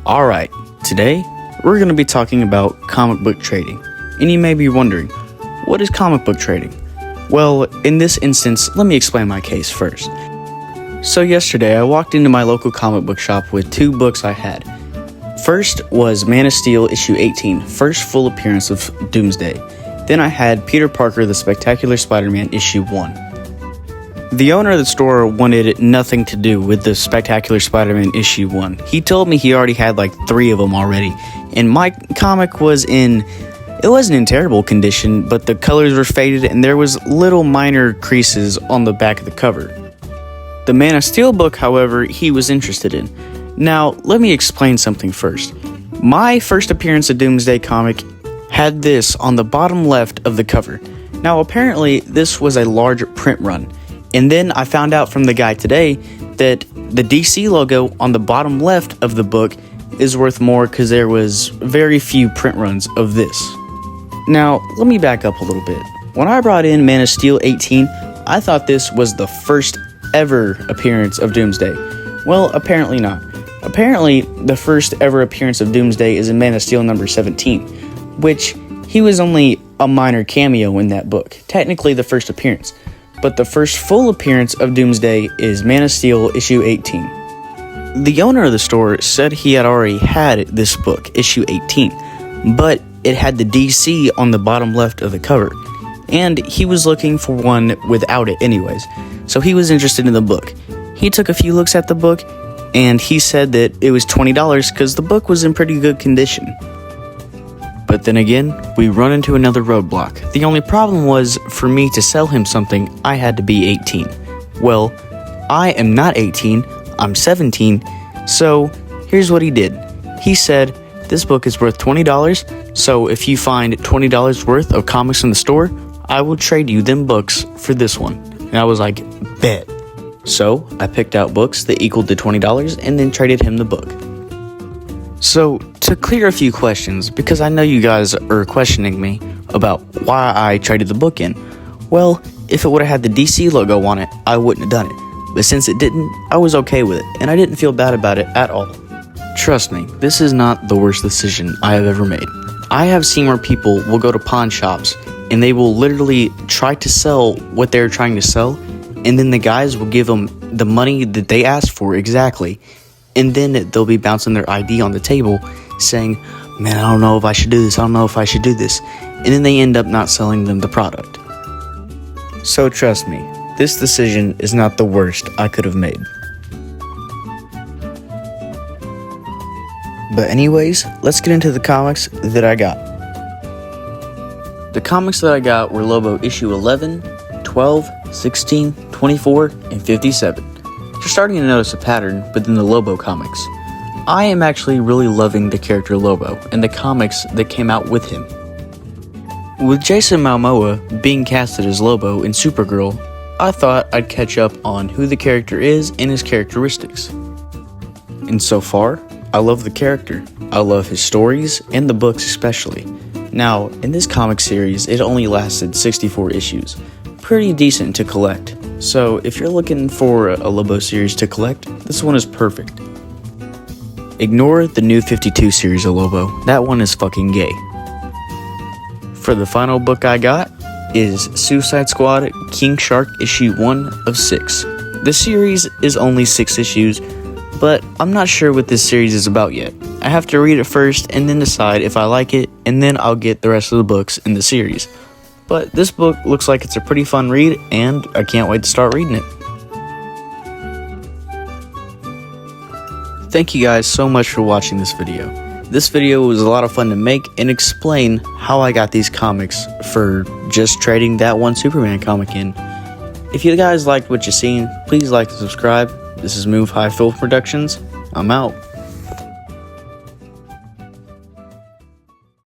Alright, today we're going to be talking about comic book trading. And you may be wondering, what is comic book trading? Well, in this instance, let me explain my case first. So yesterday I walked into my local comic book shop with two books I had. First was Man of Steel issue 18, first full appearance of Doomsday. Then I had Peter Parker the Spectacular Spider-Man issue 1. The owner of the store wanted nothing to do with the Spectacular Spider-Man issue 1. He told me he already had like 3 of them already, and my comic wasn't in terrible condition, but the colors were faded and there was little minor creases on the back of the cover. The Man of Steel book, however, he was interested in. Now, let me explain something first. My first appearance of Doomsday comic had this on the bottom left of the cover. Now, apparently, this was a large print run. And then I found out from the guy today that the DC logo on the bottom left of the book is worth more because there was very few print runs of this. Now, let me back up a little bit. When I brought in Man of Steel 18, I thought this was the first ever appearance of Doomsday. Well, apparently not. Apparently, the first ever appearance of Doomsday is in Man of Steel number 17, which he was only a minor cameo in that book. Technically the first appearance. But the first full appearance of Doomsday is Man of Steel issue 18. The owner of the store said he had already had this book, issue 18, but it had the DC on the bottom left of the cover, and he was looking for one without it anyways, so he was interested in the book. He took a few looks at the book, and he said that it was $20 because the book was in pretty good condition. But then again, we run into another roadblock. The only problem was, for me to sell him something, I had to be 18. Well, I am not 18, I'm 17, so here's what he did. He said, this book is worth $20, so if you find $20 worth of comics in the store, I will trade you them books for this one. And I was like, bet. So I picked out books that equaled the $20 and then traded him the book. So, to clear a few questions, because I know you guys are questioning me about why I traded the book in. Well, if it would have had the DC logo on it, I wouldn't have done it. But since it didn't, I was okay with it, and I didn't feel bad about it at all. Trust me, this is not the worst decision I have ever made. I have seen where people will go to pawn shops, and they will literally try to sell what they're trying to sell, and then the guys will give them the money that they asked for exactly. And then they'll be bouncing their ID on the table saying, man, I don't know if I should do this, I don't know if I should do this. And then they end up not selling them the product. So trust me, this decision is not the worst I could have made. But anyways, let's get into the comics that I got. The comics that I got were Lobo issue 11, 12, 16, 24, and 57. You're starting to notice a pattern within the Lobo comics. I am actually really loving the character Lobo and the comics that came out with him. With Jason Momoa being casted as Lobo in Supergirl, I thought I'd catch up on who the character is and his characteristics. And so far, I love the character. I love his stories and the books especially. Now, in this comic series, it only lasted 64 issues. Pretty decent to collect. So if you're looking for a Lobo series to collect, this one is perfect. Ignore the new 52 series of Lobo, that one is fucking gay. For the final book I got is Suicide Squad King Shark issue 1 of 6. This series is only 6 issues, but I'm not sure what this series is about yet. I have to read it first and then decide if I like it, and then I'll get the rest of the books in the series. But this book looks like it's a pretty fun read, and I can't wait to start reading it. Thank you guys so much for watching this video. This video was a lot of fun to make and explain how I got these comics for just trading that one Superman comic in. If you guys liked what you've seen, please like and subscribe. This is Move High Film Productions. I'm out.